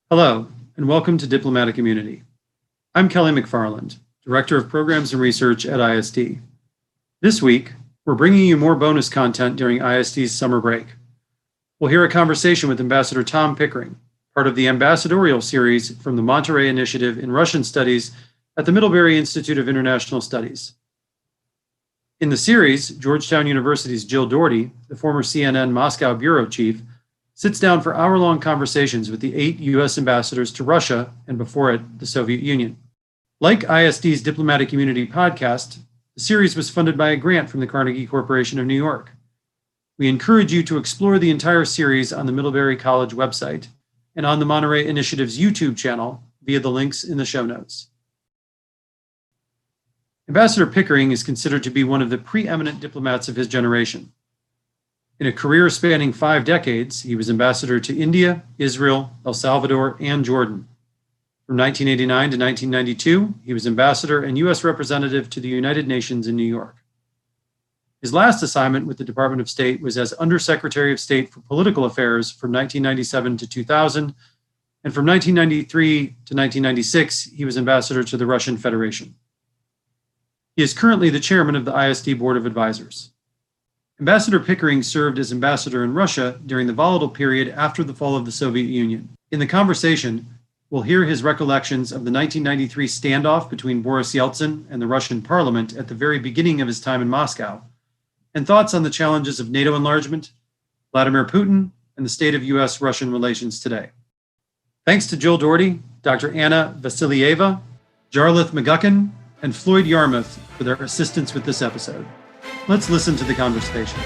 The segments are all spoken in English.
Hello, and welcome to Diplomatic Immunity. I'm Kelly McFarland, Director of Programs and Research at ISD. This week, we're bringing you more bonus content during ISD's summer break. We'll hear a conversation with Ambassador Tom Pickering, part of the Ambassadorial Series from the Monterey Initiative in Russian Studies at the Middlebury Institute of International Studies. In the series, Georgetown University's Jill Dougherty, the former CNN Moscow bureau chief, sits down for hour-long conversations with the 8 U.S. ambassadors to Russia and before it, the Soviet Union. Like ISD's Diplomatic Immunity podcast, the series was funded by a grant from the Carnegie Corporation of New York. We encourage you to explore the entire series on the Middlebury College website and on the Monterey Initiative's YouTube channel via the links in the show notes. Ambassador Pickering is considered to be one of the preeminent diplomats of his generation. In a career spanning 5 decades, he was ambassador to India, Israel, El Salvador, and Jordan. From 1989 to 1992, he was ambassador and U.S. representative to the United Nations in New York. His last assignment with the Department of State was as Undersecretary of State for Political Affairs from 1997 to 2000, and from 1993 to 1996, he was ambassador to the Russian Federation. He is currently the chairman of the ISD Board of Advisers. Ambassador Pickering served as ambassador in Russia during the volatile period after the fall of the Soviet Union. In the conversation, we'll hear his recollections of the 1993 standoff between Boris Yeltsin and the Russian parliament at the very beginning of his time in Moscow, and thoughts on the challenges of Nato enlargement, Vladimir Putin, and the state of U.S.-Russian relations today. Thanks to Jill Dougherty, Dr. Anna Vasilyeva, Jarlath McGuckin, and Floyd Yarmouth for their assistance with this episode. Let's listen to the conversation.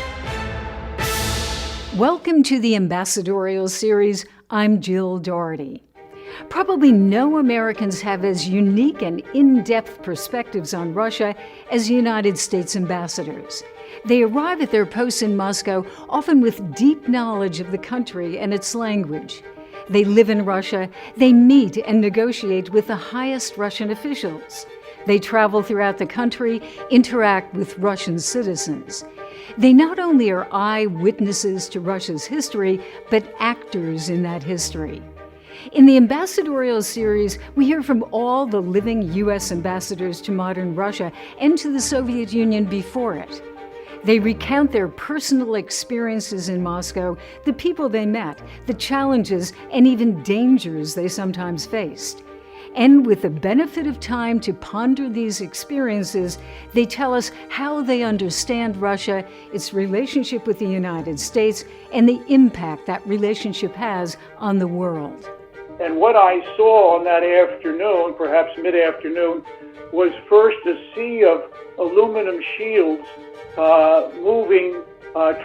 Welcome to the Ambassadorial Series. I'm Jill Dougherty. Probably no Americans have as unique and in-depth perspectives on Russia as United States ambassadors. They arrive at their posts in Moscow often with deep knowledge of the country and its language. They live in Russia. They meet and negotiate with the highest Russian officials. They travel throughout the country, interact with Russian citizens. They not only are eyewitnesses to Russia's history, but actors in that history. In the Ambassadorial Series, we hear from all the living U.S. ambassadors to modern Russia and to the Soviet Union before it. They recount their personal experiences in Moscow, the people they met, the challenges and even dangers they sometimes faced. And with the benefit of time to ponder these experiences, they tell us how they understand Russia, its relationship with the United States, and the impact that relationship has on the world. And what I saw on that afternoon, perhaps mid-afternoon, was first a sea of aluminum shields moving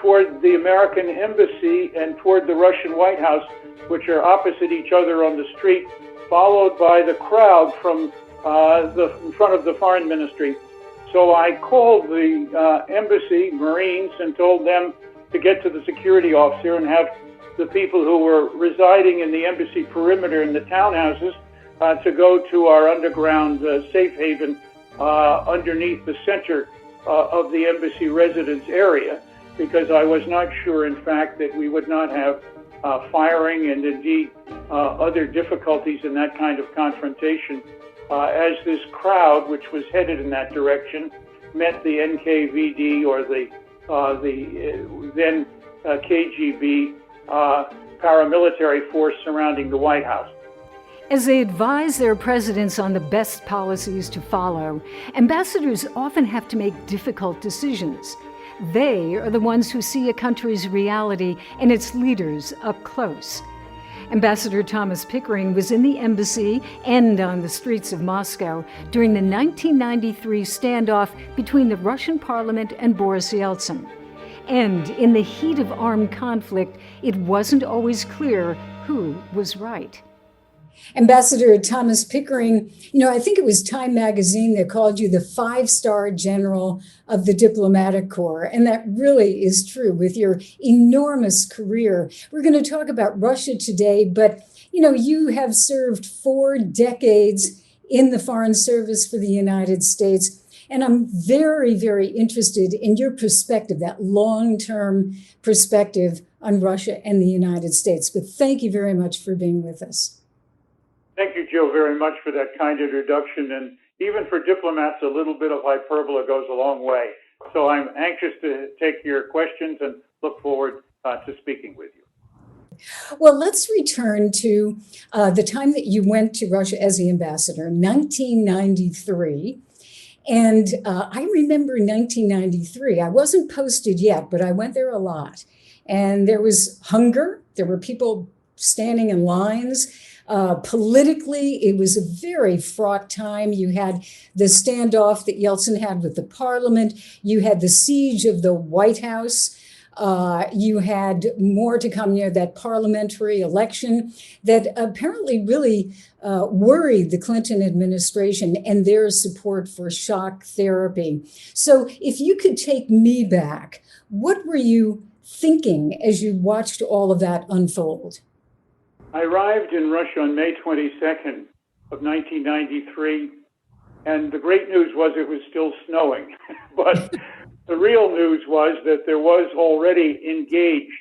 toward the American embassy and toward the Russian White House, which are opposite each other on the street, followed by the crowd from in front of the foreign ministry. So I called the embassy Marines and told them to get to the security officer and have the people who were residing in the embassy perimeter in the townhouses to go to our underground safe haven underneath the center of the embassy residence area, because I was not sure, in fact, that we would not have firing and indeed other difficulties in that kind of confrontation as this crowd, which was headed in that direction, met the NKVD or the then KGB paramilitary force surrounding the White House. As they advise their presidents on the best policies to follow, ambassadors often have to make difficult decisions. They are the ones who see a country's reality and its leaders up close. Ambassador Thomas Pickering was in the embassy and on the streets of Moscow during the 1993 standoff between the Russian parliament and Boris Yeltsin. And in the heat of armed conflict, it wasn't always clear who was right. Ambassador Thomas Pickering, I think it was Time magazine that called you the 5-star general of the diplomatic corps. And that really is true with your enormous career. We're going to talk about Russia today, but, you have served 4 decades in the Foreign Service for the United States. And I'm very, very interested in your perspective, that long-term perspective on Russia and the United States. But thank you very much for being with us. Thank you, Jill, very much for that kind introduction. And even for diplomats, a little bit of hyperbole goes a long way. So I'm anxious to take your questions and look forward to speaking with you. Well, let's return to the time that you went to Russia as the ambassador, 1993. And I remember 1993, I wasn't posted yet, but I went there a lot. And there was hunger. There were people standing in lines. Politically, it was a very fraught time. You had the standoff that Yeltsin had with the parliament. You had the siege of the White House. You had more to come, that parliamentary election that apparently really worried the Clinton administration and their support for shock therapy. So if you could take me back, what were you thinking as you watched all of that unfold? I arrived in Russia on May 22nd of 1993, and the great news was it was still snowing. But the real news was that there was already engaged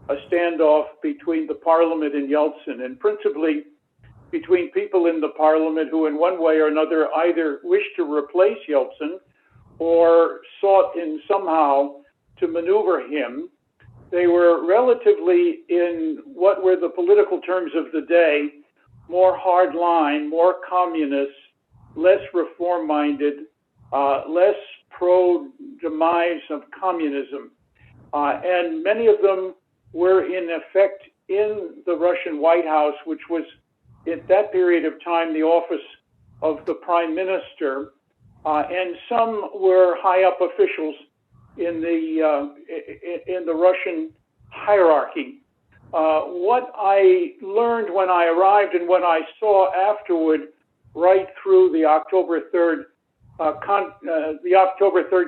a standoff between the parliament and Yeltsin, and principally between people in the parliament who in one way or another either wished to replace Yeltsin or sought in somehow to maneuver him. They were relatively, in what were the political terms of the day, more hardline, more communist, less reform-minded, less pro-demise of communism. And many of them were in effect in the Russian White House, which was at that period of time the office of the prime minister. And some were high up officials in the Russian hierarchy. What I learned when I arrived and when I saw afterward, right through the October 3rd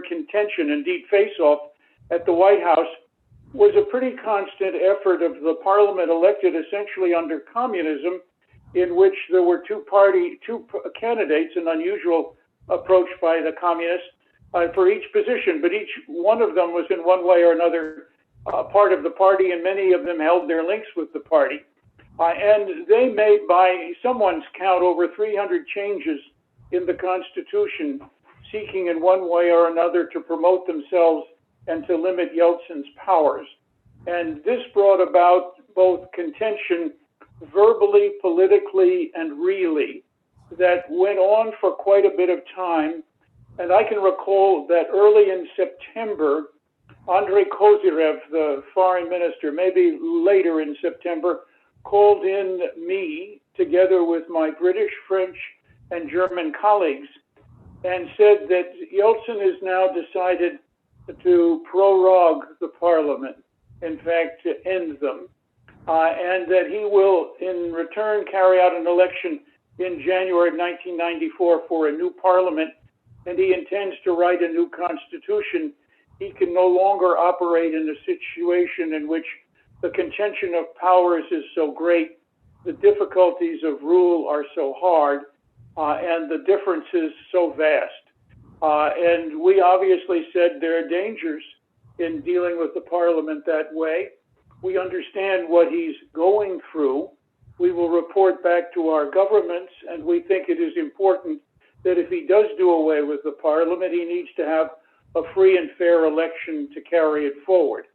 contention, indeed face-off at the White House, was a pretty constant effort of the parliament elected essentially under communism, in which there were two candidates, an unusual approach by the communists for each position, but each one of them was in one way or another part of the party, and many of them held their links with the party. And they made, by someone's count, over 300 changes in the Constitution, seeking in one way or another to promote themselves and to limit Yeltsin's powers. And this brought about both contention verbally, politically, and really that went on for quite a bit of time. And I can recall that early in September, Andrei Kozyrev, the foreign minister, maybe later in September, called in me together with my British, French, and German colleagues and said that Yeltsin has now decided to prorogue the parliament, in fact, to end them, and that he will, in return, carry out an election in January of 1994 for a new parliament, and he intends to write a new constitution. He can no longer operate in a situation in which the contention of powers is so great, the difficulties of rule are so hard, and the differences so vast. And we obviously said there are dangers in dealing with the parliament that way. We understand what he's going through. We will report back to our governments, and we think it is important that if he does do away with the parliament, he needs to have a free and fair election to carry it forward.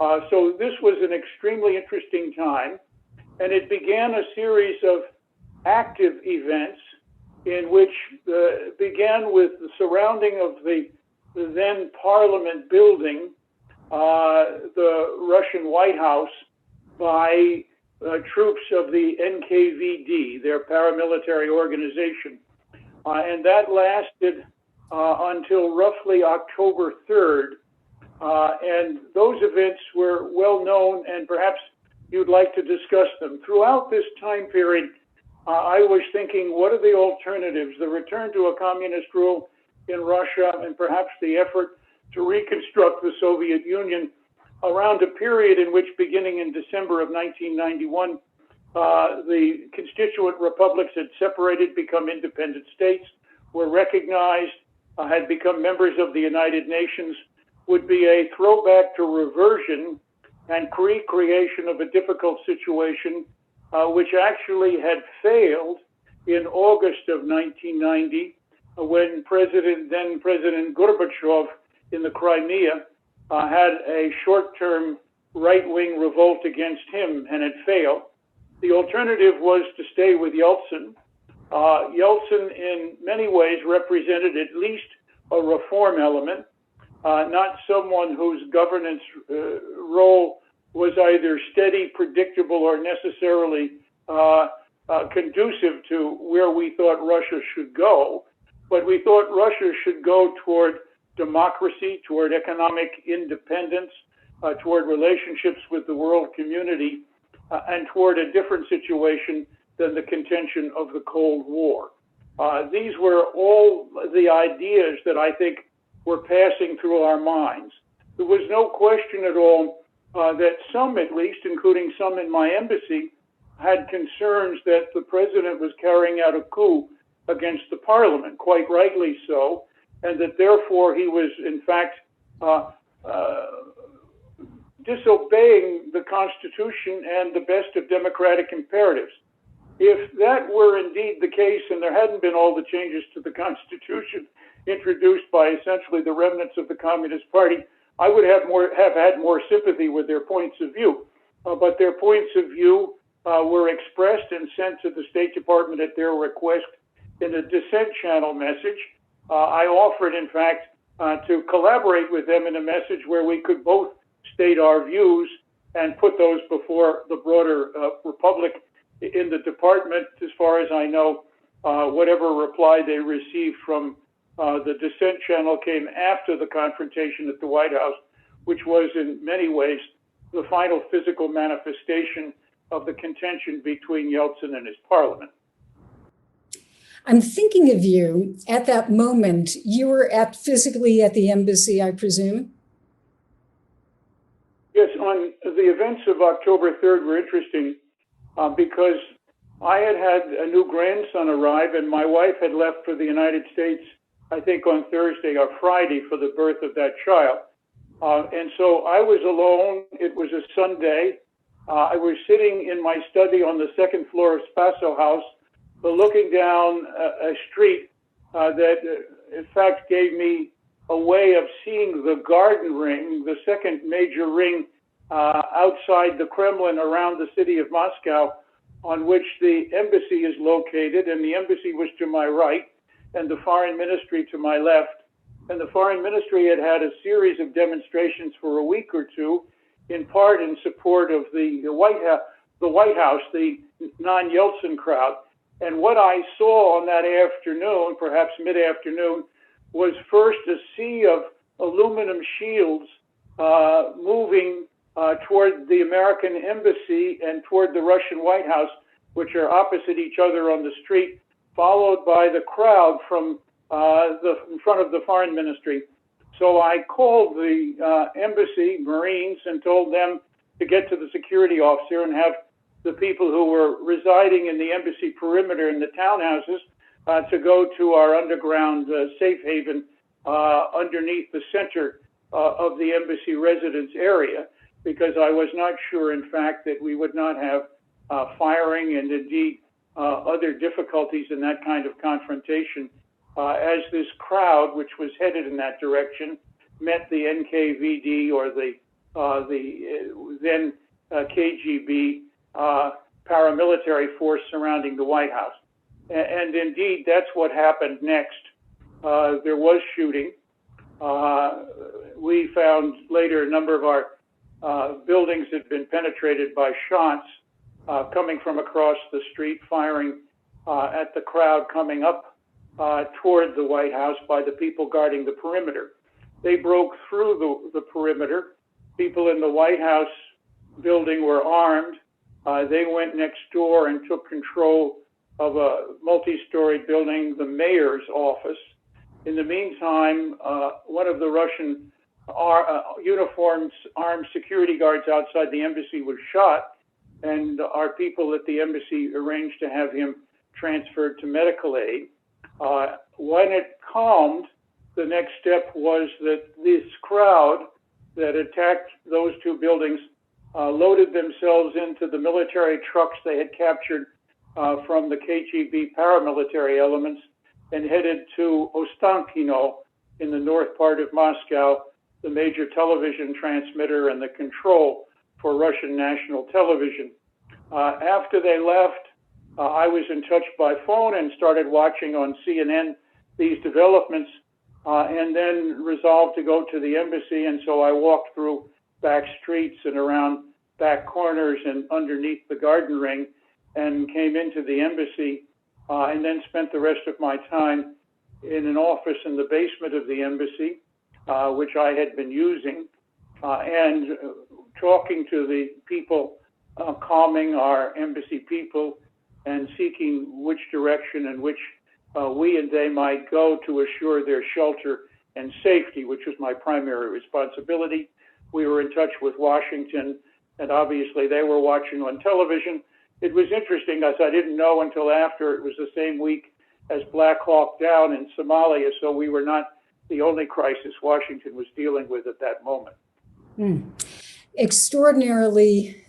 So this was an extremely interesting time, and it began a series of active events in which began with the surrounding of the then parliament building, the Russian White House, by troops of the NKVD, their paramilitary organization. And that lasted until roughly October 3rd. And those events were well known, and perhaps you'd like to discuss them. Throughout this time period, I was thinking, what are the alternatives? The return to a communist rule in Russia, and perhaps the effort to reconstruct the Soviet Union around a period in which, beginning in December of 1991, the constituent republics had separated, become independent states, were recognized, had become members of the United Nations, would be a throwback to reversion and recreation of a difficult situation, which actually had failed in August of 1990, when then President Gorbachev in the Crimea had a short-term right-wing revolt against him, and it failed. The alternative was to stay with Yeltsin. Yeltsin, in many ways, represented at least a reform element, not someone whose governance role was either steady, predictable, or necessarily conducive to where we thought Russia should go. But we thought Russia should go toward democracy, toward economic independence, toward relationships with the world community, and toward a different situation than the contention of the Cold War. These were all the ideas that I think were passing through our minds. There was no question at all that some, at least, including some in my embassy, had concerns that the president was carrying out a coup against the parliament, quite rightly so, and that therefore he was, in fact, disobeying the Constitution and the best of democratic imperatives. If that were indeed the case, and there hadn't been all the changes to the Constitution introduced by essentially the remnants of the Communist Party, I would have had more sympathy with their points of view. But their points of view were expressed and sent to the State Department at their request in a dissent channel message. I offered, in fact, to collaborate with them in a message where we could both state our views and put those before the broader republic in the department. As far as I know, whatever reply they received from the dissent channel came after the confrontation at the White House, which was in many ways the final physical manifestation of the contention between Yeltsin and his parliament. I'm thinking of you at that moment. You were physically at the embassy, I presume? Yes, on the events of October 3rd were interesting because I had a new grandson arrive, and my wife had left for the United States, I think on Thursday or Friday, for the birth of that child. And so I was alone. It was a Sunday. I was sitting in my study on the second floor of Spaso House, looking down a street that, in fact, gave me a way of seeing the Garden Ring, the second major ring outside the Kremlin around the city of Moscow, on which the embassy is located. And the embassy was to my right, and the foreign ministry to my left. And the foreign ministry had had a series of demonstrations for a week or two, in part in support of the White House, the non-Yeltsin crowd. And what I saw on that afternoon, perhaps mid-afternoon, was first a sea of aluminum shields moving toward the American embassy and toward the Russian White House, which are opposite each other on the street, followed by the crowd from in front of the foreign ministry. So I called the embassy Marines and told them to get to the security officer and have the people who were residing in the embassy perimeter in the townhouses to go to our underground safe haven underneath the center of the embassy residence area, because I was not sure, in fact, that we would not have firing and indeed other difficulties in that kind of confrontation as this crowd, which was headed in that direction, met the NKVD or the then KGB paramilitary force surrounding the White House. And indeed, that's what happened next. There was shooting. We found later a number of our buildings had been penetrated by shots coming from across the street, firing at the crowd coming up toward the White House by the people guarding the perimeter. They broke through the perimeter. People in the White House building were armed. They went next door and took control of a multi-story building, the mayor's office. In the meantime, one of the Russian uniformed armed security guards outside the embassy was shot, and our people at the embassy arranged to have him transferred to medical aid. When it calmed, the next step was that this crowd that attacked those two buildings loaded themselves into the military trucks they had captured from the KGB paramilitary elements and headed to Ostankino in the north part of Moscow, the major television transmitter and the control for Russian national television. After they left, I was in touch by phone and started watching on CNN these developments, and then resolved to go to the embassy. And so I walked through back streets and around back corners and underneath the garden ring and came into the embassy, and then spent the rest of my time in an office in the basement of the embassy, which I had been using, and talking to the people, calming our embassy people and seeking which direction and which we and they might go to assure their shelter and safety, which was my primary responsibility. We were in touch with Washington, and obviously they were watching on television. It was interesting, as I didn't know until after it was the same week as Black Hawk Down in Somalia, so we were not the only crisis Washington was dealing with at that moment. Extraordinarily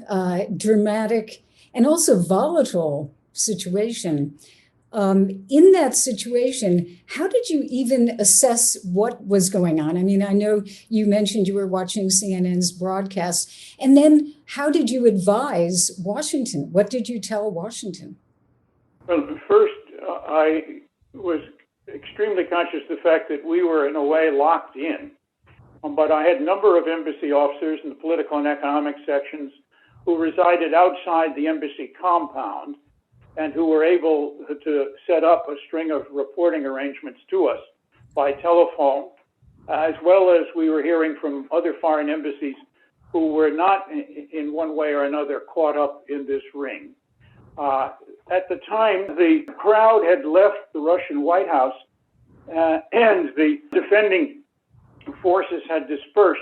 dramatic and also volatile situation. In that situation, how did you even assess what was going on? I mean, I know you mentioned you were watching CNN's broadcast, and then how did you advise Washington? What did you tell Washington? Well, first, I was extremely conscious of the fact that we were in a way locked in, but I had a number of embassy officers in the political and economic sections who resided outside the embassy compound and who were able to set up a string of reporting arrangements to us by telephone, as well as we were hearing from other foreign embassies who were not in one way or another caught up in this ring. At the time, the crowd had left the Russian White House and the defending forces had dispersed.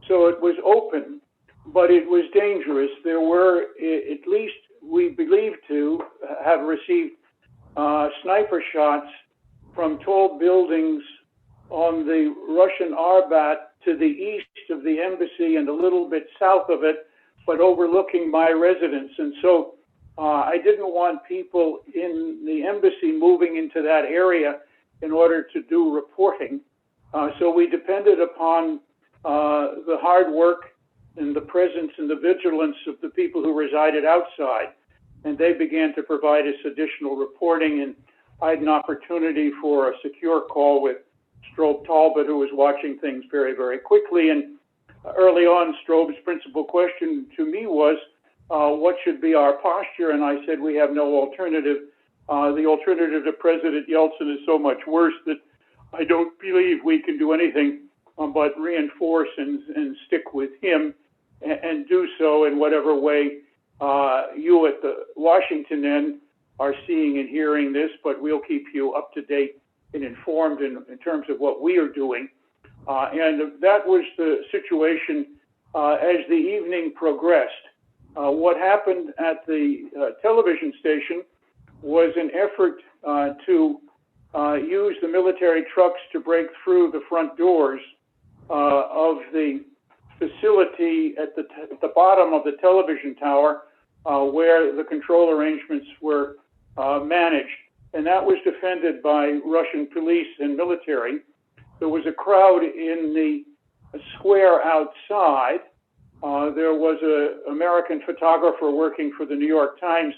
So it was open, but it was dangerous. There were, at least we believe to have received sniper shots from tall buildings on the Russian Arbat to the east of the embassy and a little bit south of it, but overlooking my residence. And so I didn't want people in the embassy moving into that area in order to do reporting. So we depended upon the hard work and the presence and the vigilance of the people who resided outside. And they began to provide us additional reporting. And I had an opportunity for a secure call with Strobe Talbot, who was watching things very, very quickly. And early on, Strobe's principal question to me was, what should be our posture? And I said, we have no alternative. The alternative to President Yeltsin is so much worse that I don't believe we can do anything but reinforce and stick with him and do so in whatever way you at the Washington end are seeing and hearing this, but we'll keep you up to date and informed in terms of what we are doing. And that was the situation as the evening progressed. What happened at the television station was an effort to use the military trucks to break through the front doors of the facility at the bottom of the television tower where the control arrangements were managed. And that was defended by Russian police and military. There was a crowd in the square outside. There was an American photographer working for the New York Times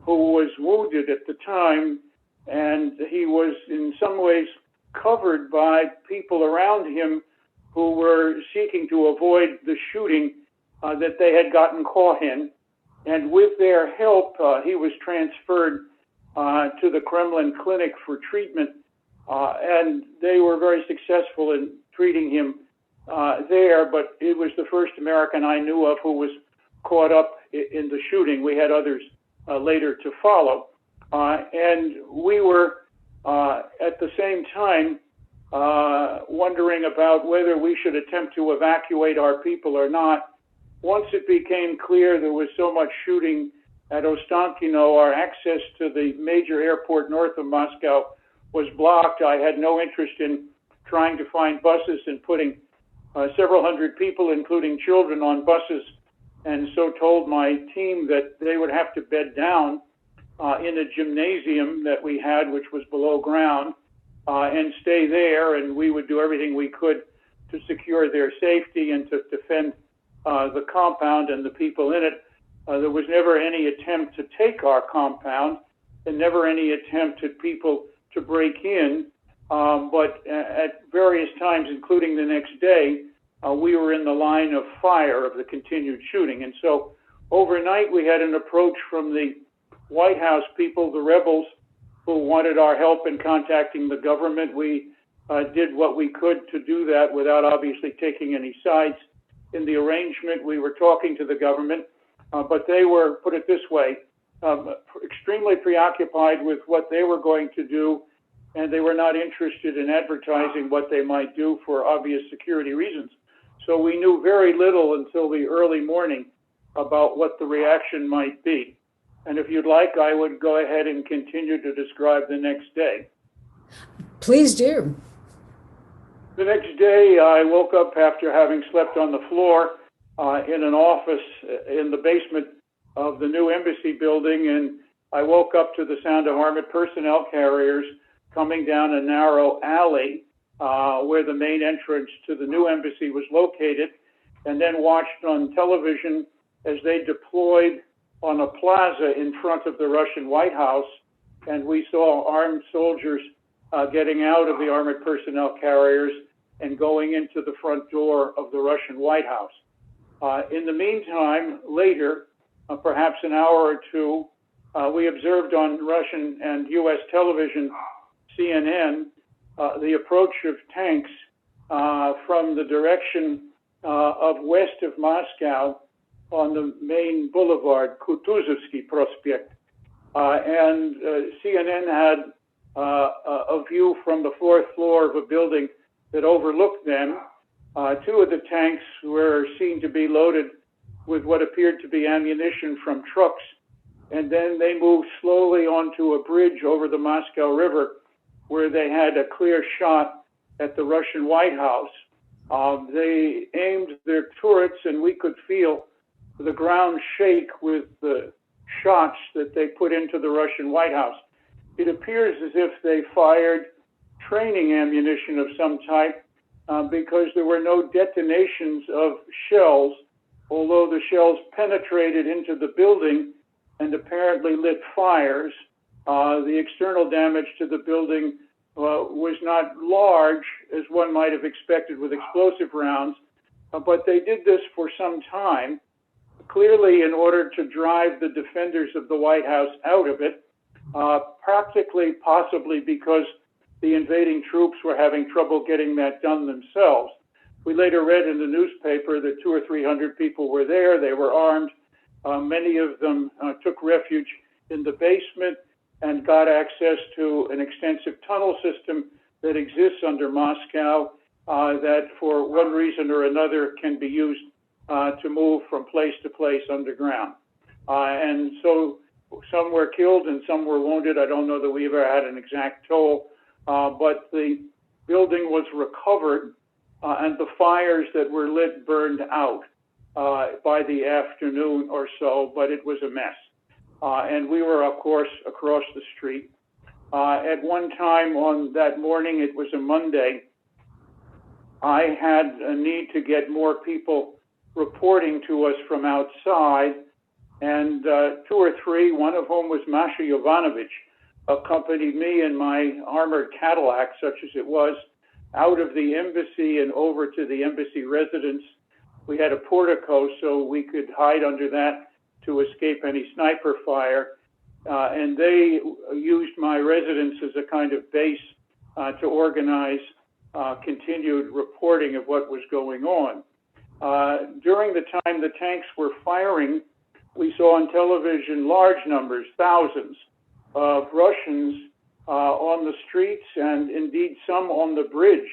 who was wounded at the time, and he was in some ways covered by people around him who were seeking to avoid the shooting that they had gotten caught in. And with their help, he was transferred to the Kremlin clinic for treatment, and they were very successful in treating him there, but it was the first American I knew of who was caught up in the shooting. We had others later to follow. And we were at the same time wondering about whether we should attempt to evacuate our people or not. Once it became clear there was so much shooting at Ostankino, our access to the major airport north of Moscow was blocked. I had no interest in trying to find buses and putting several hundred people, including children, on buses, and so told my team that they would have to bed down in a gymnasium that we had, which was below ground, and stay there. And we would do everything we could to secure their safety and to defend the compound and the people in it. There was never any attempt to take our compound and never any attempt at people to break in. But at various times, including the next day, we were in the line of fire of the continued shooting. And so overnight, we had an approach from the White House people, the rebels, who wanted our help in contacting the government. We did what we could to do that without obviously taking any sides in the arrangement. We were talking to the government, but they were, put it this way, extremely preoccupied with what they were going to do, and they were not interested in advertising what they might do for obvious security reasons. So we knew very little until the early morning about what the reaction might be. And if you'd like, I would go ahead and continue to describe the next day. Please do. The next day, I woke up after having slept on the floor in an office in the basement of the new embassy building, and I woke up to the sound of armored personnel carriers coming down a narrow alley where the main entrance to the new embassy was located, and then watched on television as they deployed on a plaza in front of the Russian White House, and we saw armed soldiers getting out of the armored personnel carriers and going into the front door of the Russian White House. In the meantime, later, perhaps an hour or two, we observed on Russian and U.S. television, CNN, the approach of tanks from the direction of west of Moscow on the main boulevard, Kutuzovsky Prospect. And CNN had a view from the fourth floor of a building that overlooked them. Two of the tanks were seen to be loaded with what appeared to be ammunition from trucks. And then they moved slowly onto a bridge over the Moscow River where they had a clear shot at the Russian White House. They aimed their turrets, and we could feel the ground shake with the shots that they put into the Russian White House. It appears as if they fired training ammunition of some type because there were no detonations of shells, although the shells penetrated into the building and apparently lit fires. The external damage to the building was not large, as one might have expected with explosive rounds, but they did this for some time, clearly in order to drive the defenders of the White House out of it, practically, possibly because the invading troops were having trouble getting that done themselves. We later read in the newspaper that 200 or 300 people were there. They were armed. Many of them took refuge in the basement and got access to an extensive tunnel system that exists under Moscow that for one reason or another can be used to move from place to place underground. And so some were killed and some were wounded. I don't know that we ever had an exact toll, but the building was recovered and the fires that were lit burned out by the afternoon or so, but it was a mess. And we were, of course, across the street. At one time on that morning, it was a Monday, I had a need to get more people reporting to us from outside, and 2 or 3, one of whom was Masha Jovanovic, accompanied me in my armored Cadillac, such as it was, out of the embassy and over to the embassy residence. We had a portico, so we could hide under that to escape any sniper fire. And they used my residence as a kind of base to organize continued reporting of what was going on. During the time the tanks were firing, we saw on television large numbers, thousands of Russians on the streets and indeed some on the bridge,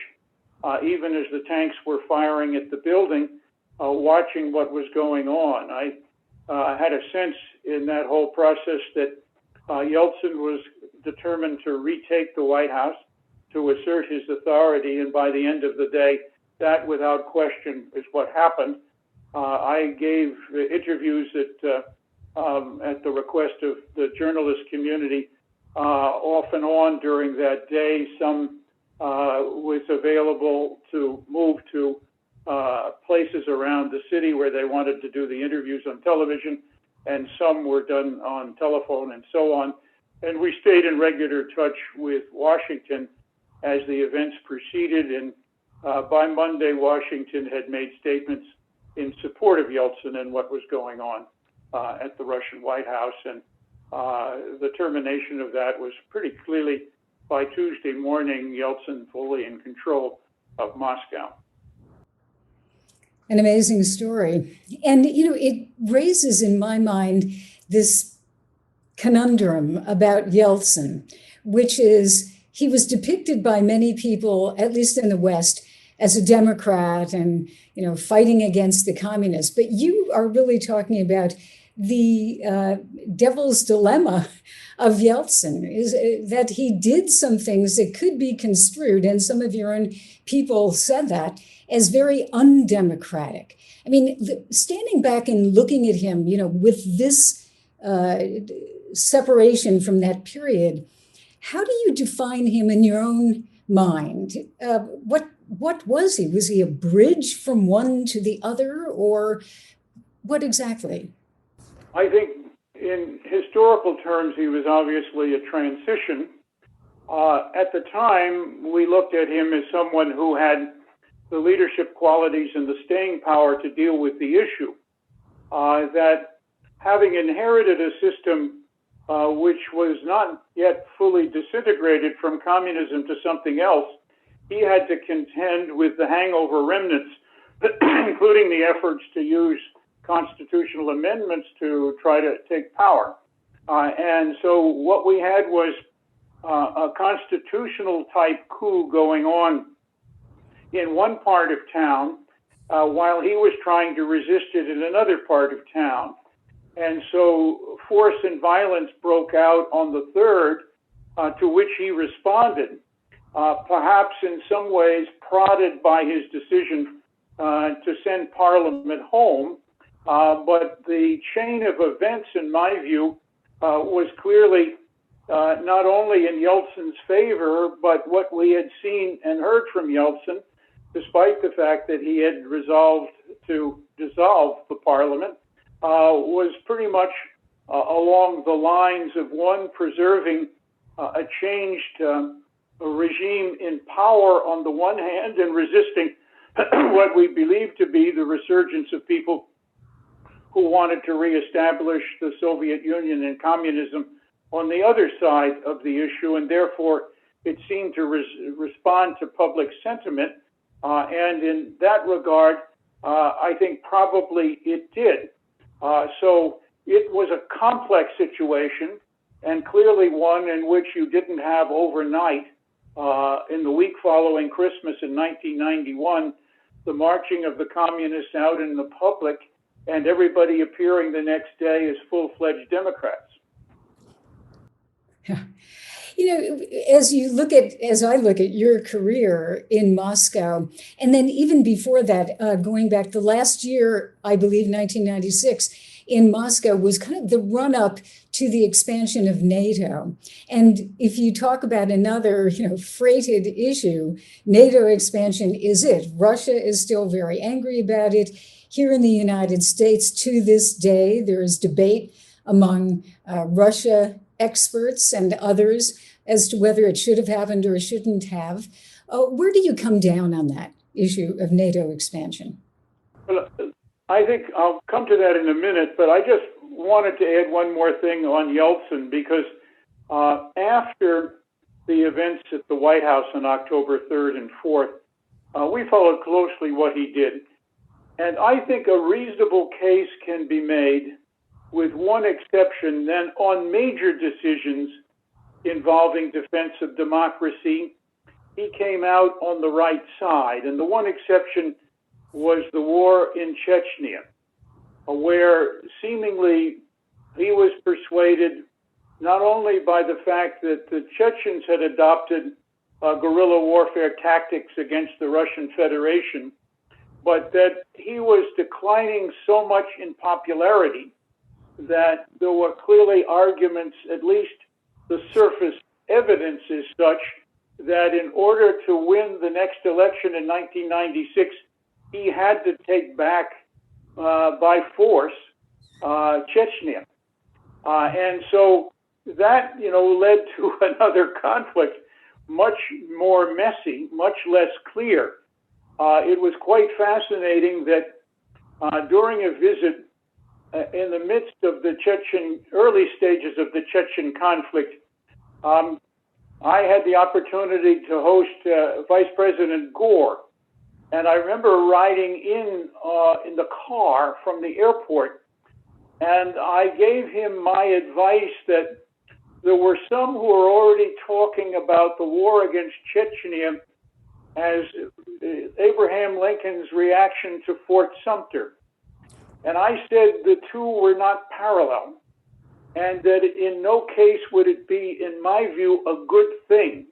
even as the tanks were firing at the building, watching what was going on. I had a sense in that whole process that Yeltsin was determined to retake the White House, to assert his authority, and by the end of the day, that without question is what happened. I gave interviews at at the request of the journalist community, off and on during that day. Some was available to move to places around the city where they wanted to do the interviews on television, and some were done on telephone and so on. And we stayed in regular touch with Washington as the events proceeded. And by Monday, Washington had made statements in support of Yeltsin and what was going on at the Russian White House. And the termination of that was pretty clearly by Tuesday morning, Yeltsin fully in control of Moscow. An amazing story. And, it raises in my mind this conundrum about Yeltsin, which is he was depicted by many people, at least in the West, as a Democrat and, fighting against the communists. But you are really talking about the devil's dilemma of Yeltsin, is that he did some things that could be construed, and some of your own people said that, as very undemocratic. I mean, standing back and looking at him, with this separation from that period, how do you define him in your own mind? What was he? Was he a bridge from one to the other, or what exactly? I think in historical terms, he was obviously a transition. At the time, we looked at him as someone who had the leadership qualities and the staying power to deal with the issue. That having inherited a system which was not yet fully disintegrated from communism to something else, he had to contend with the hangover remnants, including the efforts to use constitutional amendments to try to take power. And so what we had was a constitutional type coup going on in one part of town, while he was trying to resist it in another part of town. And so force and violence broke out on the third, to which he responded, perhaps in some ways prodded by his decision to send Parliament home. But the chain of events, in my view, was clearly not only in Yeltsin's favor, but what we had seen and heard from Yeltsin, despite the fact that he had resolved to dissolve the parliament, was pretty much along the lines of one, preserving a changed regime in power on the one hand, and resisting what we believe to be the resurgence of people who wanted to reestablish the Soviet Union and communism on the other side of the issue. And therefore, it seemed to respond to public sentiment. And in that regard, I think probably it did. So it was a complex situation, and clearly one in which you didn't have overnight, in the week following Christmas in 1991, the marching of the communists out in the public and everybody appearing the next day as full-fledged Democrats. As I look at your career in Moscow, and then even before that, going back the last year, I believe 1996, in Moscow was kind of the run-up to the expansion of NATO. And if you talk about another, freighted issue, NATO expansion is it. Russia is still very angry about it. Here in the United States, to this day, there is debate among Russia experts and others as to whether it should have happened or shouldn't have. Where do you come down on that issue of NATO expansion? Well, I think I'll come to that in a minute, but I just wanted to add one more thing on Yeltsin, because after the events at the White House on October 3rd and 4th, we followed closely what he did. And I think a reasonable case can be made, with one exception, then on major decisions involving defense of democracy, he came out on the right side. And the one exception was the war in Chechnya, where seemingly he was persuaded not only by the fact that the Chechens had adopted guerrilla warfare tactics against the Russian Federation, but that he was declining so much in popularity that there were clearly arguments, at least the surface evidence is such, that in order to win the next election in 1996, he had to take back by force Chechnya. And so that, led to another conflict, much more messy, much less clear. It was quite fascinating that during a visit in the midst of the early stages of the Chechen conflict, I had the opportunity to host Vice President Gore. And I remember riding in the car from the airport, and I gave him my advice that there were some who were already talking about the war against Chechnya as Abraham Lincoln's reaction to Fort Sumter. And I said the two were not parallel, and that in no case would it be, in my view, a good thing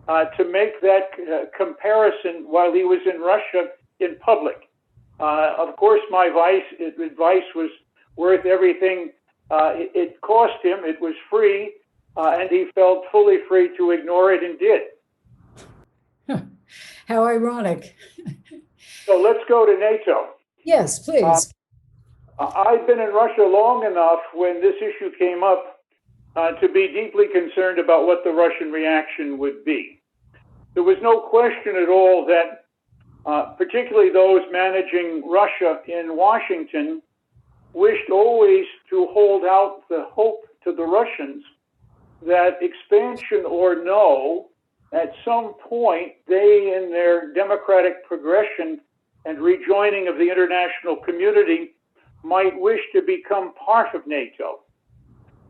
to make that comparison while he was in Russia in public. Of course, my advice was worth everything it cost him. It was free, and he felt fully free to ignore it and did. How ironic. So let's go to NATO. Yes, please. I've been in Russia long enough when this issue came up to be deeply concerned about what the Russian reaction would be. There was no question at all that particularly those managing Russia in Washington wished always to hold out the hope to the Russians that expansion or no, at some point they, in their democratic progression and rejoining of the international community, might wish to become part of NATO.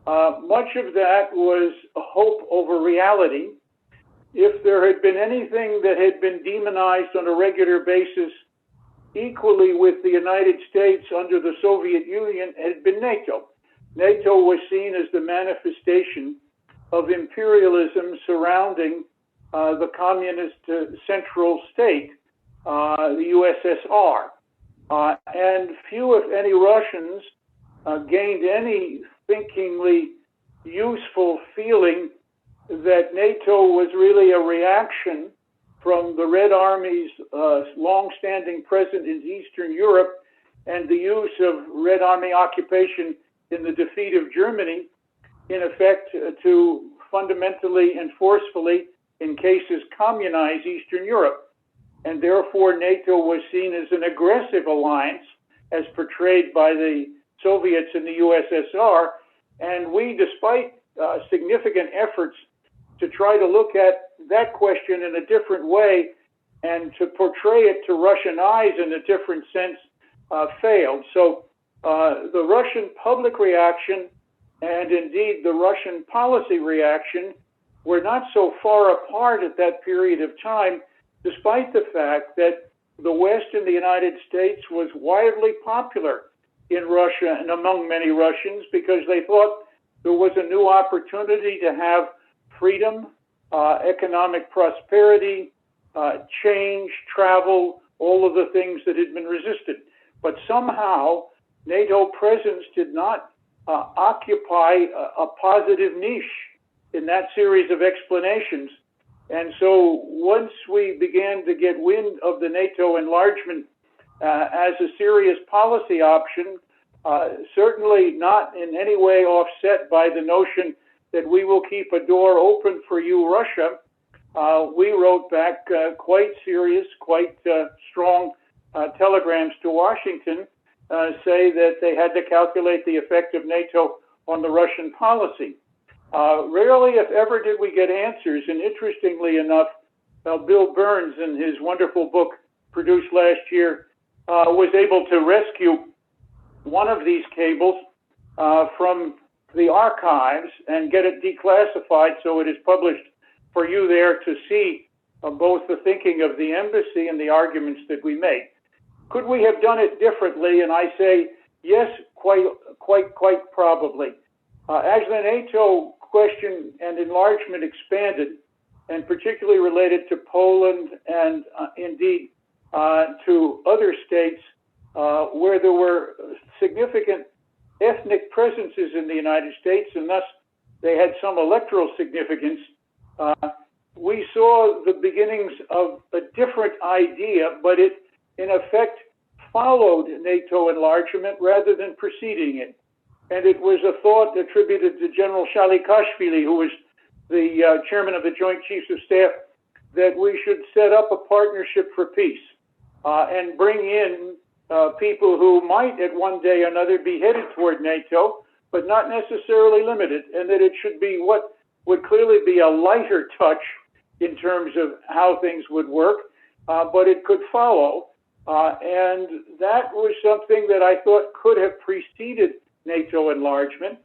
Much of that was a hope over reality. If there had been anything that had been demonized on a regular basis, equally with the United States under the Soviet Union, it had been NATO. NATO was seen as the manifestation of imperialism surrounding the communist central state, the USSR. And few, if any, Russians gained any thinkingly useful feeling that NATO was really a reaction from the Red Army's long-standing presence in Eastern Europe and the use of Red Army occupation in the defeat of Germany, in effect, to fundamentally and forcefully, in cases, communize Eastern Europe. And therefore, NATO was seen as an aggressive alliance, as portrayed by the Soviets in the USSR. And we, despite significant efforts to try to look at that question in a different way and to portray it to Russian eyes in a different sense, failed. So the Russian public reaction and indeed the Russian policy reaction were not so far apart at that period of time, despite the fact that the West in the United States was widely popular in Russia and among many Russians because they thought there was a new opportunity to have freedom, economic prosperity, change, travel, all of the things that had been resisted. But somehow, NATO presence did not occupy a positive niche in that series of explanations. And so once we began to get wind of the NATO enlargement as a serious policy option, certainly not in any way offset by the notion that we will keep a door open for you, Russia, we wrote back quite serious, quite strong telegrams to Washington, say that they had to calculate the effect of NATO on the Russian policy. Rarely, if ever, did we get answers. And interestingly enough, Bill Burns, in his wonderful book produced last year, was able to rescue one of these cables from the archives and get it declassified so it is published for you there to see both the thinking of the embassy and the arguments that we make. Could we have done it differently? And I say yes, quite probably. As the NATO question and enlargement expanded, and particularly related to Poland and indeed to other states where there were significant ethnic presences in the United States, and thus they had some electoral significance. We saw the beginnings of a different idea, but it, in effect, followed NATO enlargement rather than preceding it. And it was a thought attributed to General Shalikashvili, who was the chairman of the Joint Chiefs of Staff, that we should set up a partnership for peace and bring in people who might at one day or another be headed toward NATO, but not necessarily limited, and that it should be what would clearly be a lighter touch in terms of how things would work, but it could follow. And that was something that I thought could have preceded NATO enlargement,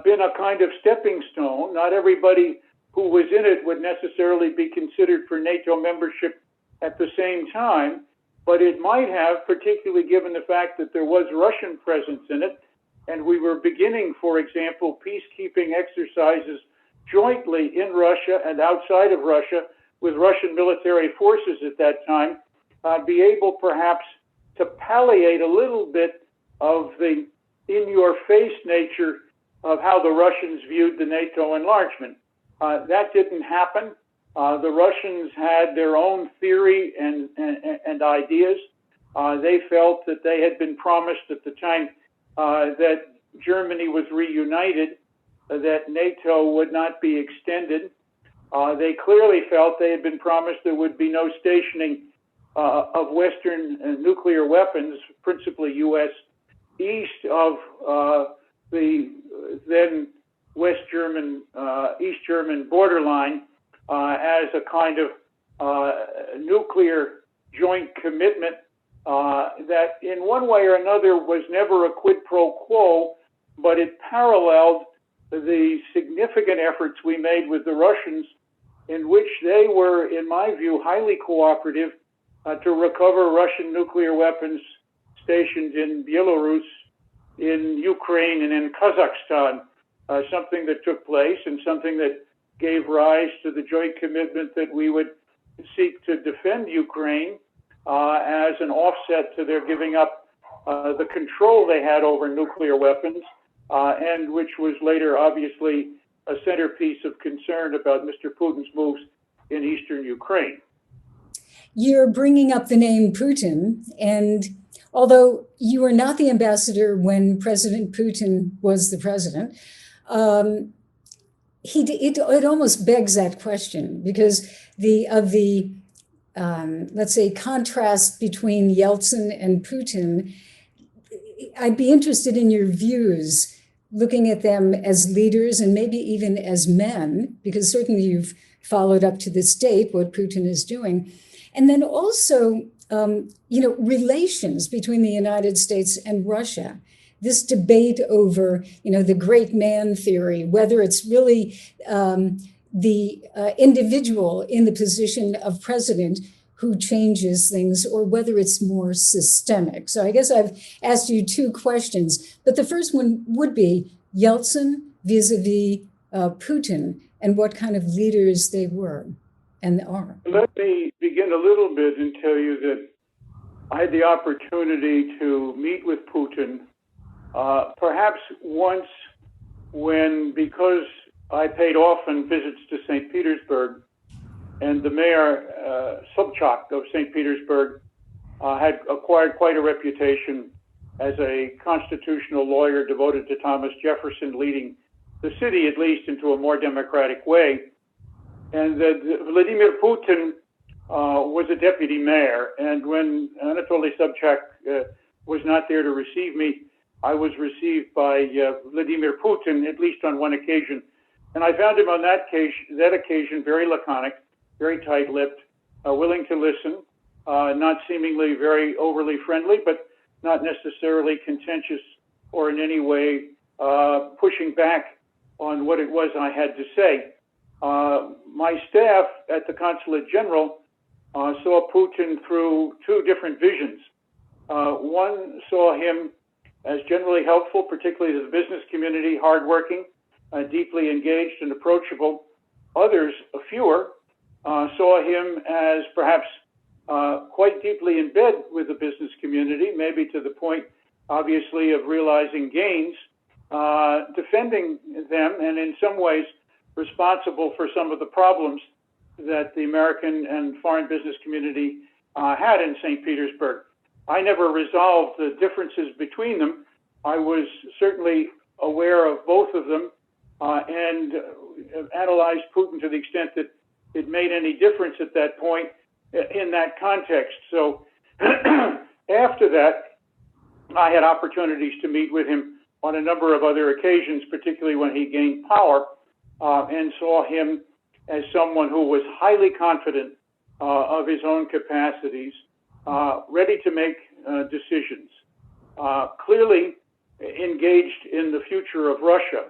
been a kind of stepping stone. Not everybody who was in it would necessarily be considered for NATO membership at the same time, but it might have, particularly given the fact that there was Russian presence in it, and we were beginning, for example, peacekeeping exercises jointly in Russia and outside of Russia with Russian military forces at that time, be able perhaps to palliate a little bit of the in-your-face nature of how the Russians viewed the NATO enlargement. That didn't happen. The Russians had their own theory and ideas. They felt that they had been promised at the time that Germany was reunited, that NATO would not be extended. They clearly felt they had been promised there would be no stationing of Western nuclear weapons, principally U.S., east of the then West German, East German borderline as a kind of nuclear joint commitment that in one way or another was never a quid pro quo, but it paralleled the significant efforts we made with the Russians, in which they were, in my view, highly cooperative to recover Russian nuclear weapons stationed in Belarus, in Ukraine, and in Kazakhstan, something that took place and something that gave rise to the joint commitment that we would seek to defend Ukraine as an offset to their giving up the control they had over nuclear weapons, and which was later obviously a centerpiece of concern about Mr. Putin's moves in eastern Ukraine. You're bringing up the name Putin, and although you were not the ambassador when President Putin was the president, it almost begs that question because let's say contrast between Yeltsin and Putin. I'd be interested in your views, looking at them as leaders and maybe even as men, because certainly you've followed up to this date what Putin is doing. And then also, relations between the United States and Russia. This debate over, the great man theory, whether it's really the individual in the position of president who changes things, or whether it's more systemic. So I guess I've asked you two questions, but the first one would be Yeltsin vis-a-vis Putin and what kind of leaders they were and are. Let me begin a little bit and tell you that I had the opportunity to meet with Putin perhaps once because I paid often visits to St. Petersburg, and the mayor, Sobchak of St. Petersburg, had acquired quite a reputation as a constitutional lawyer devoted to Thomas Jefferson, leading the city, at least, into a more democratic way. And that Vladimir Putin was a deputy mayor. And when Anatoly Sobchak was not there to receive me, I was received by Vladimir Putin, at least on one occasion. And I found him on that occasion very laconic, very tight-lipped, willing to listen, not seemingly very overly friendly, but not necessarily contentious or in any way pushing back on what it was I had to say. My staff at the Consulate General saw Putin through two different visions. One saw him as generally helpful, particularly to the business community, hardworking, deeply engaged and approachable. Others, fewer, saw him as perhaps quite deeply in bed with the business community, maybe to the point obviously, of realizing gains, defending them, and in some ways responsible for some of the problems that the American and foreign business community had in St. Petersburg. I never resolved the differences between them. I was certainly aware of both of them and analyzed Putin to the extent that it made any difference at that point in that context. So after that, I had opportunities to meet with him on a number of other occasions, particularly when he gained power, and saw him as someone who was highly confident of his own capacities, ready to make decisions, clearly engaged in the future of Russia.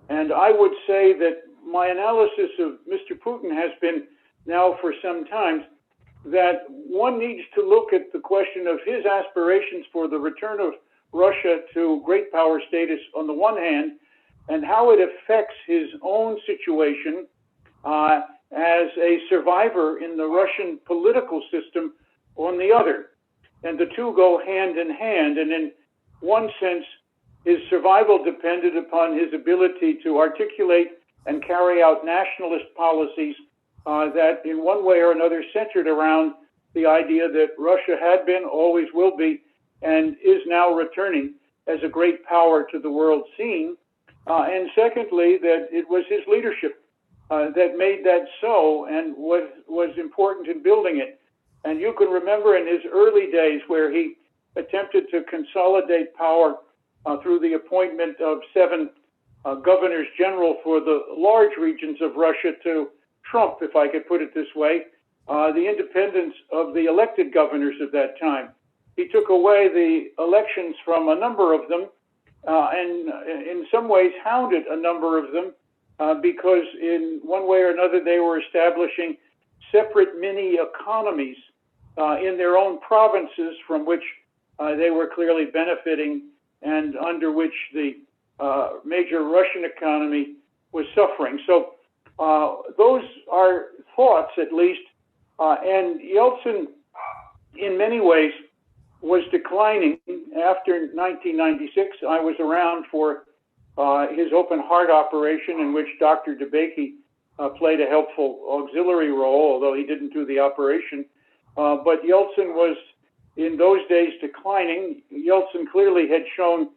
And I would say that my analysis of Mr. Putin has been now for some time that one needs to look at the question of his aspirations for the return of Russia to great power status on the one hand, and how it affects his own situation as a survivor in the Russian political system on the other. And the two go hand in hand. And in one sense, his survival depended upon his ability to articulate and carry out nationalist policies that in one way or another centered around the idea that Russia had been, always will be, and is now returning as a great power to the world scene. And secondly, that it was his leadership that made that so and was important in building it. And you can remember in his early days where he attempted to consolidate power through the appointment of 7 governors general for the large regions of Russia to Trump, if I could put it this way, the independence of the elected governors of that time. He took away the elections from a number of them and in some ways hounded a number of them because in one way or another they were establishing separate mini economies in their own provinces from which they were clearly benefiting and under which the major Russian economy was suffering. So those are thoughts, at least. And Yeltsin, in many ways, was declining after 1996. I was around for his open heart operation, in which Dr. Dougherty played a helpful auxiliary role, although he didn't do the operation. But Yeltsin was, in those days, declining. Yeltsin clearly had shown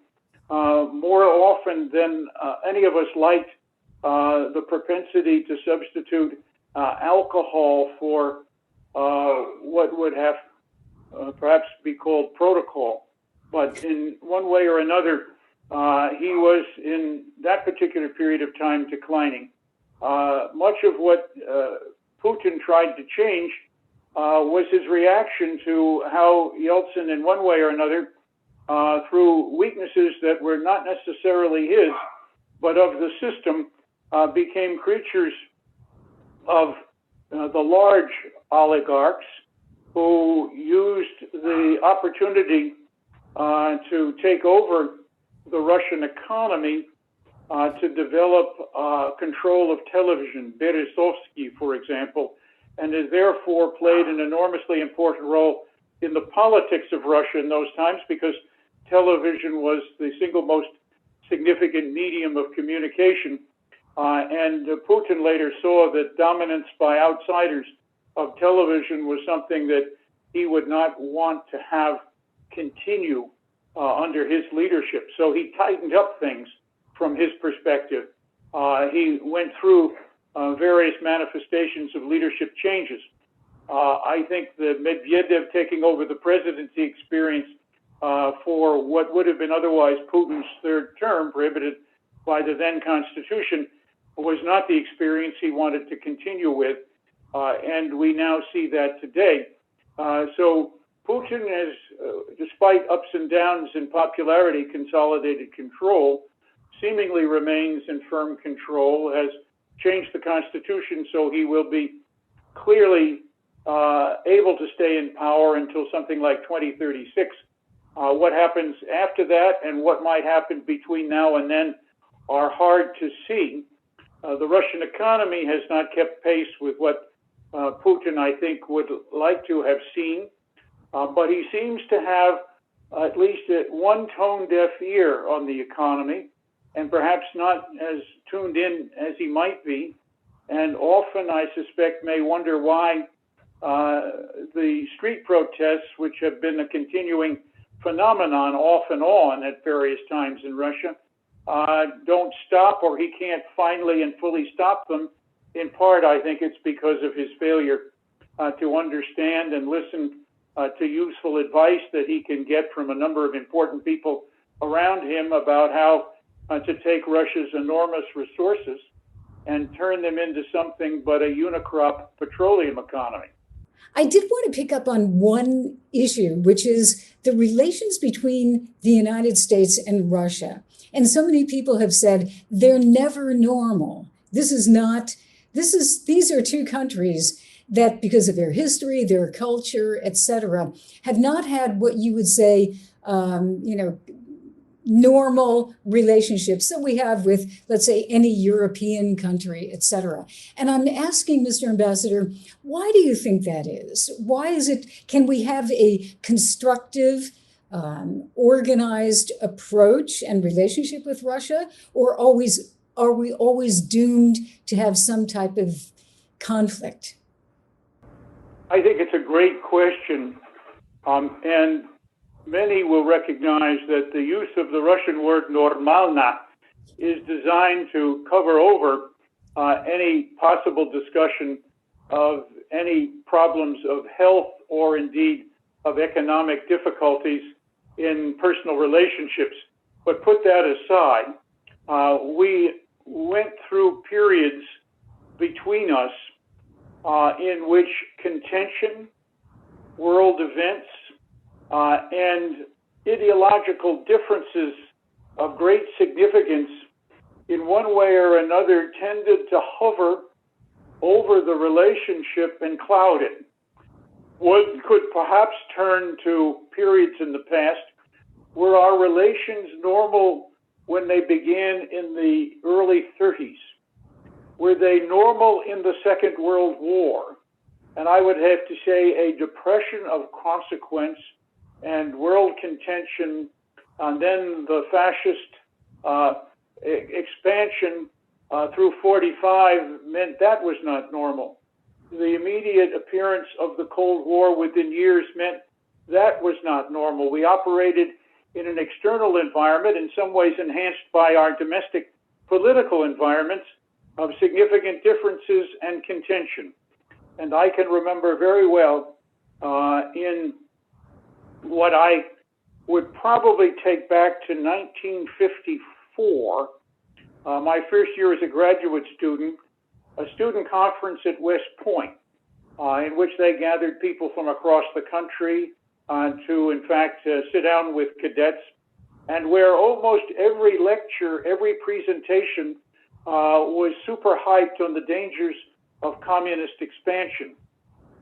more often than any of us liked the propensity to substitute alcohol for what would have perhaps be called protocol. But in one way or another, he was, in that particular period of time, declining. Much of what Putin tried to change was his reaction to how Yeltsin, in one way or another, through weaknesses that were not necessarily his, but of the system, became creatures of the large oligarchs who used the opportunity to take over the Russian economy to develop control of television, Berezovsky, for example, and has therefore played an enormously important role in the politics of Russia in those times, because television was the single most significant medium of communication. And Putin later saw that dominance by outsiders of television was something that he would not want to have continue under his leadership. So he tightened up things from his perspective. He went through various manifestations of leadership changes. I think the Medvedev taking over the presidency experience for what would have been otherwise Putin's third term, prohibited by the then Constitution, was not the experience he wanted to continue with, and we now see that today. So Putin has, despite ups and downs in popularity, consolidated control, seemingly remains in firm control, has changed the Constitution so he will be clearly able to stay in power until something like 2036. What happens after that and what might happen between now and then are hard to see. The Russian economy has not kept pace with what Putin, I think, would like to have seen, but he seems to have at least at one tone-deaf ear on the economy, and perhaps not as tuned in as he might be, and often, I suspect, may wonder why the street protests, which have been a continuing phenomenon off and on at various times in Russia, don't stop, or he can't finally and fully stop them. In part, I think it's because of his failure to understand and listen to useful advice that he can get from a number of important people around him about how to take Russia's enormous resources and turn them into something but a unicrop petroleum economy. I did want to pick up on one issue, which is the relations between the United States and Russia. And so many people have said they're never normal. These are two countries that, because of their history, their culture, etc., have not had what you would say, normal relationships that we have with, let's say, any European country, etc. And I'm asking, Mr. Ambassador, why do you think that is? Why is it, can we have a constructive, organized approach and relationship with Russia, or are we always doomed to have some type of conflict? I think it's a great question, and many will recognize that the use of the Russian word normalna is designed to cover over any possible discussion of any problems of health or indeed of economic difficulties in personal relationships. But put that aside, we went through periods between us in which contention, world events, and ideological differences of great significance in one way or another tended to hover over the relationship and cloud it. One could perhaps turn to periods in the past were our relations normal when they began in the early 30s? Were they normal in the Second World War? And I would have to say a depression of consequence and world contention, and then the fascist expansion through 45 meant that was not normal. The immediate appearance of the Cold War within years meant that was not normal. We operated in an external environment, in some ways enhanced by our domestic political environments, of significant differences and contention. And I can remember very well in what I would probably take back to 1954, my first year as a graduate student, a student conference at West Point, in which they gathered people from across the country to, in fact, sit down with cadets, and where almost every lecture, every presentation was super hyped on the dangers of communist expansion.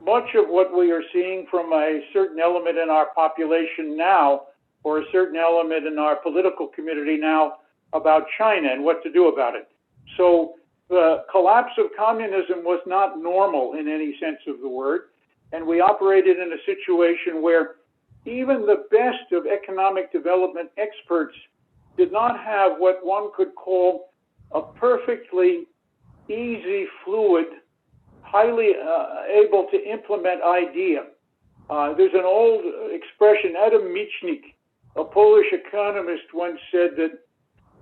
Much of what we are seeing from a certain element in our population now, or a certain element in our political community now, about China and what to do about it. So the collapse of communism was not normal in any sense of the word, and we operated in a situation where even the best of economic development experts did not have what one could call a perfectly easy, fluid, highly able to implement idea. There's an old expression, Adam Michnik, a Polish economist, once said that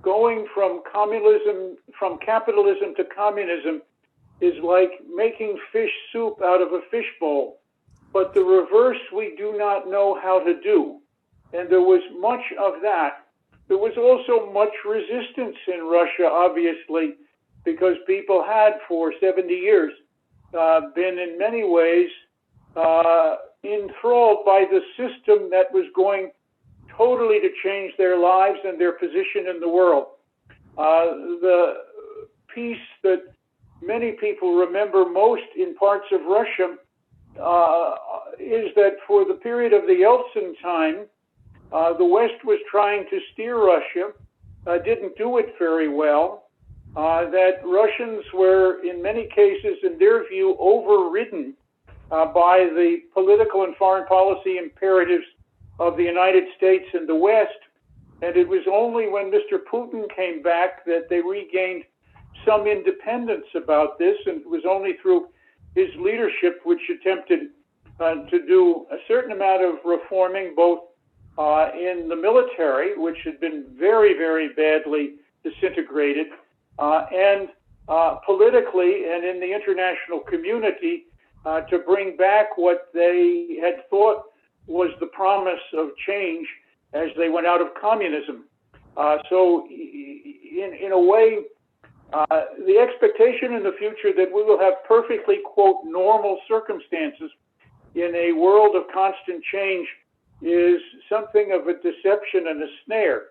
going from capitalism to communism is like making fish soup out of a fishbowl, but the reverse we do not know how to do. And there was much of that. There was also much resistance in Russia, obviously, because people had for 70 years been in many ways enthralled by the system that was going totally to change their lives and their position in the world. The piece that many people remember most in parts of Russia is that for the period of the Yeltsin time, the West was trying to steer Russia, didn't do it very well, that Russians were, in many cases, in their view, overridden by the political and foreign policy imperatives of the United States and the West. And it was only when Mr. Putin came back that they regained some independence about this. And it was only through his leadership, which attempted to do a certain amount of reforming, both in the military, which had been very, very badly disintegrated, and politically and in the international community, to bring back what they had thought was the promise of change as they went out of communism. So in a way, the expectation in the future that we will have perfectly, quote, normal circumstances in a world of constant change is something of a deception and a snare.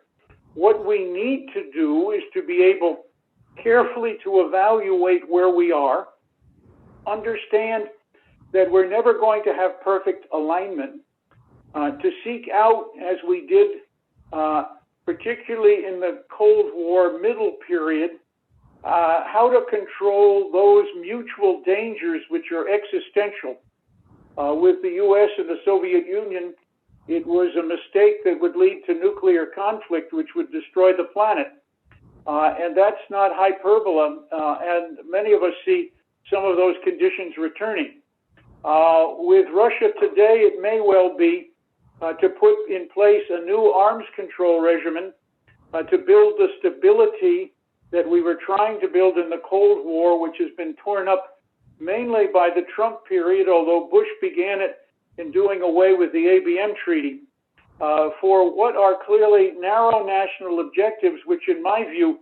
What we need to do is to be able carefully to evaluate where we are, understand that we're never going to have perfect alignment, to seek out, as we did, particularly in the Cold War middle period, how to control those mutual dangers which are existential. With the U.S. and the Soviet Union, it was a mistake that would lead to nuclear conflict, which would destroy the planet. And that's not hyperbole, and many of us see some of those conditions returning. With Russia today, it may well be to put in place a new arms control regimen to build the stability that we were trying to build in the Cold War, which has been torn up mainly by the Trump period, although Bush began it in doing away with the ABM treaty, for what are clearly narrow national objectives, which in my view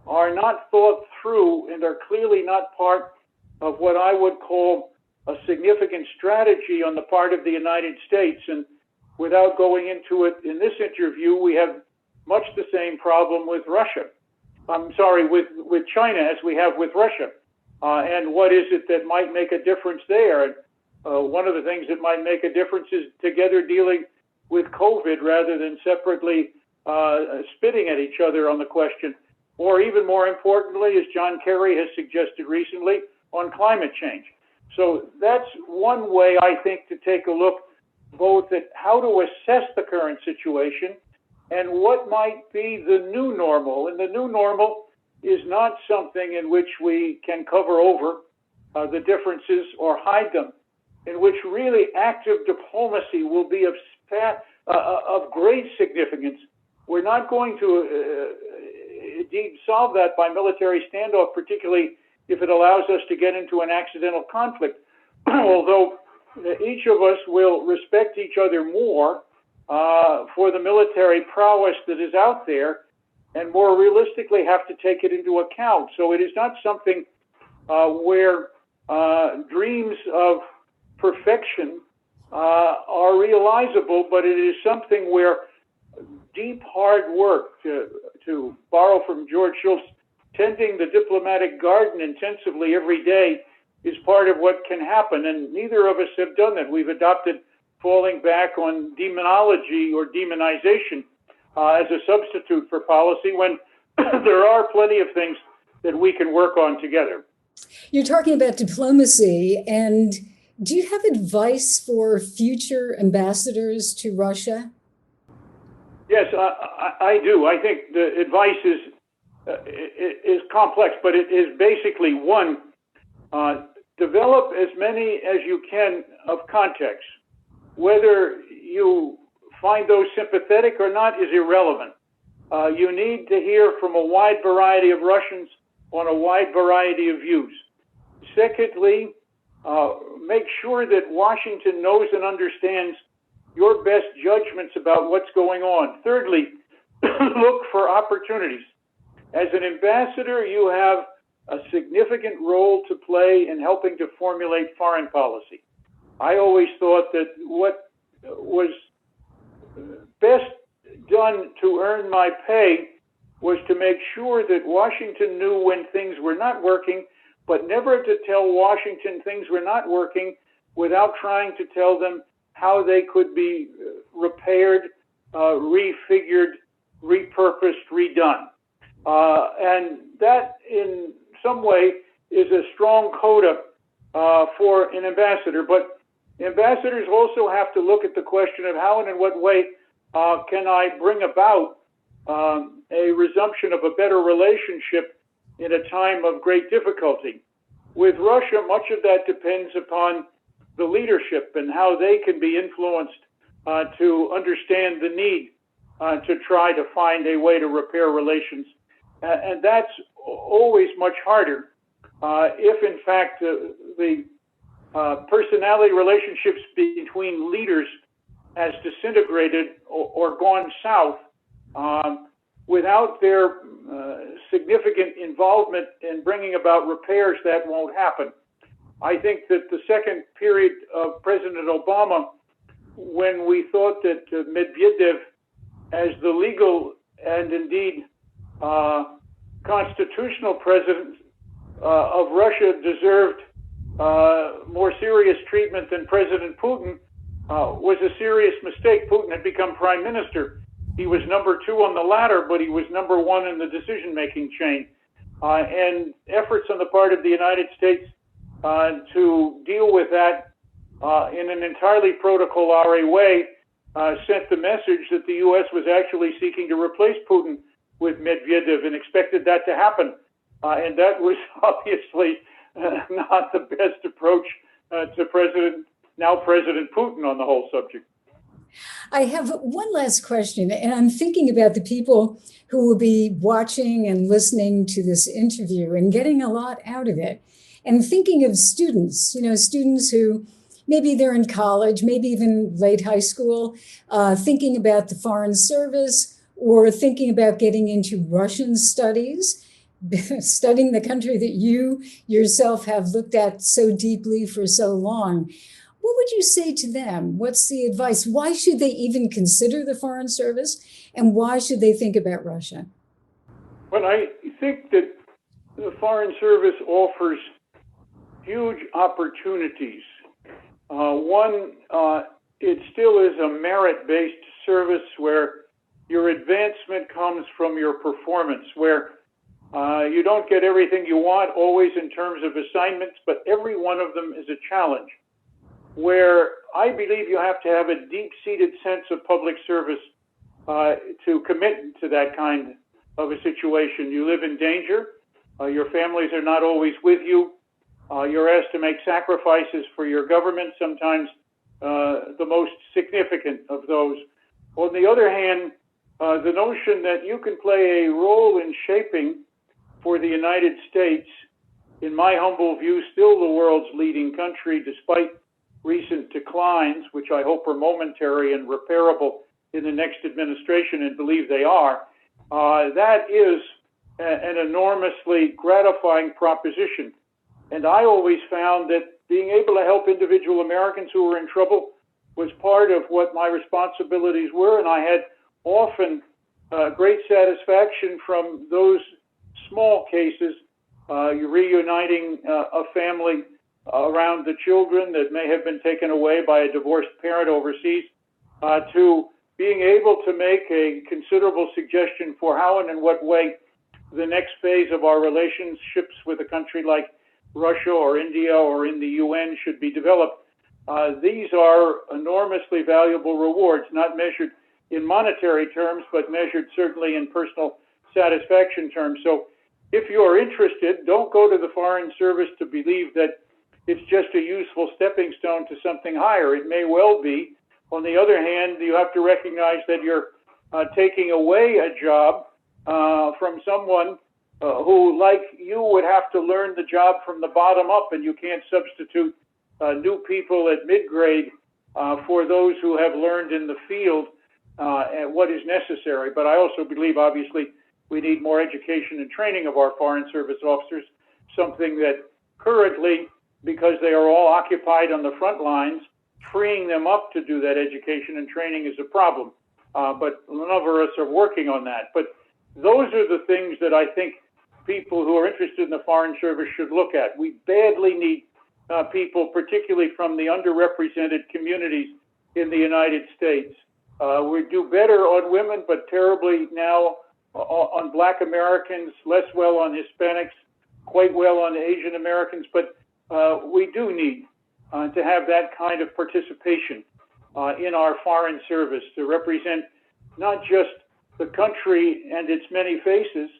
are not thought through and are clearly not part of what I would call a significant strategy on the part of the United States. And without going into it in this interview, we have much the same problem with Russia. I'm sorry, with China as we have with Russia. And what is it that might make a difference there? One of the things that might make a difference is together dealing with COVID rather than separately spitting at each other on the question. Or even more importantly, as John Kerry has suggested recently, on climate change. So that's one way, I think, to take a look both at how to assess the current situation and what might be the new normal. And the new normal is not something in which we can cover over the differences or hide them, in which really active diplomacy will be of great significance. We're not going to indeed solve that by military standoff, particularly if it allows us to get into an accidental conflict, although each of us will respect each other more for the military prowess that is out there, and more realistically have to take it into account. So it is not something where dreams of perfection are realizable, but it is something where deep, hard work, to borrow from George Shultz, tending the diplomatic garden intensively every day is part of what can happen. And neither of us have done that. We've adopted falling back on demonology or demonization as a substitute for policy when there are plenty of things that we can work on together. You're talking about diplomacy, and do you have advice for future ambassadors to Russia? Yes, I do. I think the advice is complex, but it is basically one, develop as many as you can of context. Whether you find those sympathetic or not is irrelevant. You need to hear from a wide variety of Russians on a wide variety of views. Secondly, make sure that Washington knows and understands your best judgments about what's going on. Thirdly, look for opportunities. As an ambassador, you have a significant role to play in helping to formulate foreign policy. I always thought that what was best done to earn my pay was to make sure that Washington knew when things were not working, but never to tell Washington things were not working without trying to tell them how they could be repaired, refigured, repurposed, redone. And that, in some way, is a strong coda for an ambassador. But ambassadors also have to look at the question of how and in what way can I bring about a resumption of a better relationship in a time of great difficulty. With Russia, much of that depends upon the leadership and how they can be influenced to understand the need to try to find a way to repair relations. And that's always much harder if, in fact, the personality relationships between leaders has disintegrated or gone south without their significant involvement in bringing about repairs. That won't happen. I think that the second period of President Obama, when we thought that Medvedev, as the legal and indeed constitutional president of Russia, deserved more serious treatment than President Putin, was a serious mistake. Putin had become prime minister. He was number 2 on the ladder, but he was number 1 in the decision-making chain. And efforts on the part of the United States to deal with that in an entirely protocol-RA way sent the message that the U.S. was actually seeking to replace Putin with Medvedev and expected that to happen. And that was obviously not the best approach to now President Putin on the whole subject. I have one last question, and I'm thinking about the people who will be watching and listening to this interview and getting a lot out of it. And thinking of students, students who maybe they're in college, maybe even late high school, thinking about the Foreign Service or thinking about getting into Russian studies, studying the country that you yourself have looked at so deeply for so long. What would you say to them? What's the advice? Why should they even consider the Foreign Service? And why should they think about Russia? Well, I think that the Foreign Service offers huge opportunities. One, it still is a merit-based service where your advancement comes from your performance, where you don't get everything you want always in terms of assignments, but every one of them is a challenge, where I believe you have to have a deep-seated sense of public service to commit to that kind of a situation. You live in danger. Your families are not always with you. You're asked to make sacrifices for your government, sometimes the most significant of those. On the other hand, the notion that you can play a role in shaping for the United States, in my humble view, still the world's leading country, despite recent declines, which I hope are momentary and repairable in the next administration, and believe they are, that is an enormously gratifying proposition. And I always found that being able to help individual Americans who were in trouble was part of what my responsibilities were, and I had often great satisfaction from those small cases, reuniting a family around the children that may have been taken away by a divorced parent overseas, to being able to make a considerable suggestion for how and in what way the next phase of our relationships with a country like Russia or India or in the UN should be developed. These are enormously valuable rewards, not measured in monetary terms, but measured certainly in personal satisfaction terms. So if you're interested, don't go to the Foreign Service to believe that it's just a useful stepping stone to something higher. It may well be. On the other hand, you have to recognize that you're taking away a job from someone who, like you, would have to learn the job from the bottom up, and you can't substitute new people at mid-grade for those who have learned in the field and what is necessary. But I also believe, obviously, we need more education and training of our Foreign Service officers, something that currently, because they are all occupied on the front lines, freeing them up to do that education and training is a problem. But none of us are working on that. But those are the things that I think people who are interested in the Foreign Service should look at. We badly need people, particularly from the underrepresented communities in the United States. We do better on women, but terribly now on Black Americans, less well on Hispanics, quite well on Asian Americans. But we do need to have that kind of participation in our foreign service, to represent not just the country and its many faces,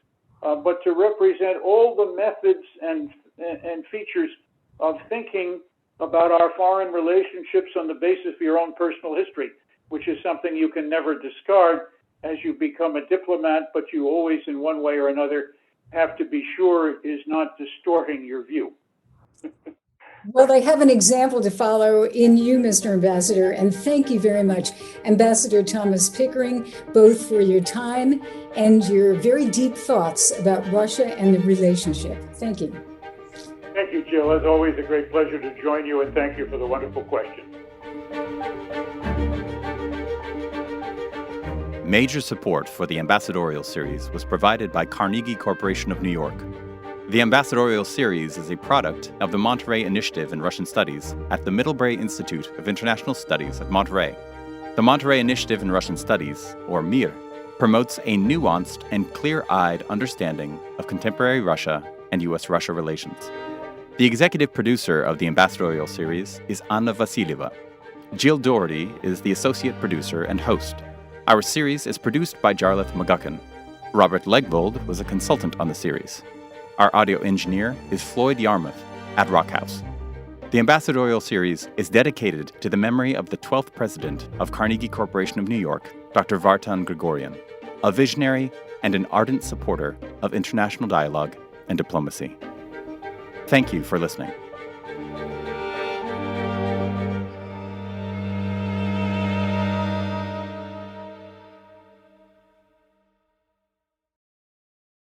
but to represent all the methods and features of thinking about our foreign relationships on the basis of your own personal history, which is something you can never discard as you become a diplomat, but you always, in one way or another, have to be sure is not distorting your view. Well, they have an example to follow in you, Mr. Ambassador, and thank you very much, Ambassador Thomas Pickering, both for your time and your very deep thoughts about Russia and the relationship. Thank you. Thank you, Jill. As always, a great pleasure to join you, and thank you for the wonderful question. Major support for the Ambassadorial Series was provided by Carnegie Corporation of New York. The Ambassadorial Series is a product of the Monterey Initiative in Russian Studies at the Middlebury Institute of International Studies at Monterey. The Monterey Initiative in Russian Studies, or MIR, promotes a nuanced and clear-eyed understanding of contemporary Russia and U.S. Russia relations. The executive producer of the Ambassadorial Series is Anna Vasilyeva. Jill Dougherty is the associate producer and host. Our series is produced by Jarlath McGuckin. Robert Legbold was a consultant on the series. Our audio engineer is Floyd Yarmouth at Rockhouse. The Ambassadorial Series is dedicated to the memory of the 12th president of Carnegie Corporation of New York, Dr. Vartan Gregorian, a visionary and an ardent supporter of international dialogue and diplomacy. Thank you for listening.